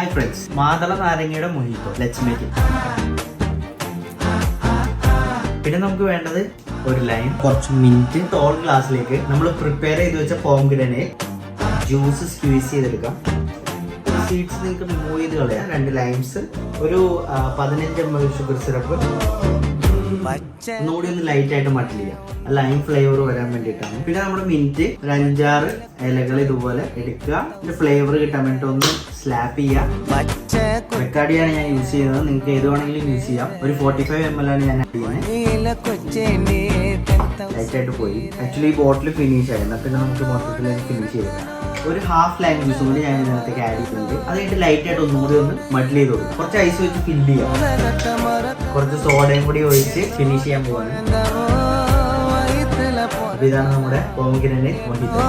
Hi friends, മാതള നാരങ്ങയുടെ മൊഹിറ്റോ. Let's make it. പിന്നെ നമുക്ക് വേണ്ടത് ഒരു ലൈം, കുറച്ച് മിന്റ്, ടോൾ ഗ്ലാസ്സിലേക്ക് നമ്മൾ പ്രിപ്പയർ ചെയ്ത് വെച്ച പോംഗ്രനേറ്റ് ജ്യൂസ് സ്ക്വീസ് ചെയ്തെടുക്കാം. സീഡ്സ് നിങ്ങൾക്ക് റിമൂവ് ചെയ്ത് കളയാം. 2 ലൈംസ്, ഒരു 15 ml ഷുഗർ സിറപ്പ്. ഒന്നുകൂടി ഒന്ന് ലൈറ്റ് ആയിട്ട് മട്ടിൽ ചെയ്യാം, ലൈം ഫ്ലേവർ വരാൻ വേണ്ടിയിട്ടാണ്. പിന്നെ നമ്മുടെ മിന്റ് ഒരു 5-6 ഇലകൾ ഇതുപോലെ എടുക്കുക. ഇതിന്റെ ഫ്ലേവർ കിട്ടാൻ വേണ്ടി ഒന്ന് സ്ലാപ്പ് ചെയ്യാം. ബെക്കാഡിയാണ് ഞാൻ യൂസ് ചെയ്യുന്നത്, നിങ്ങൾക്ക് ഏത് വേണമെങ്കിലും യൂസ് ചെയ്യാം. ഒരു 45 ml ആണ് ഞാൻ ചെയ്യുന്നത്. ലൈറ്റ് ആയിട്ട് പോയി. ആക്ച്വലി ഈ ബോട്ടിൽ ഫിനിഷ് ആയി, എന്നാൽ പിന്നെ നമുക്ക് മൊത്തത്തിൽ ഫിനിഷ് ചെയ്യാം. ഒരു ഹാഫ് ലൈം ജ്യൂസ് കൂടി ഞാൻ ഇതിനകത്തേക്ക് ആഡ് ചെയ്തിട്ടുണ്ട്. അത് കഴിഞ്ഞിട്ട് ലൈറ്റ് ആയിട്ട് ഒന്നുകൂടി ഒന്ന് മഡിൽ ചെയ്ത് കൊടുക്കും. കുറച്ച് ഐസ് വെച്ച് ഫില്ല് ചെയ്യാം. കുറച്ച് സോഡയും കൂടി ഒഴിച്ച് ഫിനിഷ് ചെയ്യാൻ പോവാണ്. അപ്പൊ ഇതാണ് നമ്മുടെ പോംഗ്രനേറ്റ് മൊഹിറ്റോ.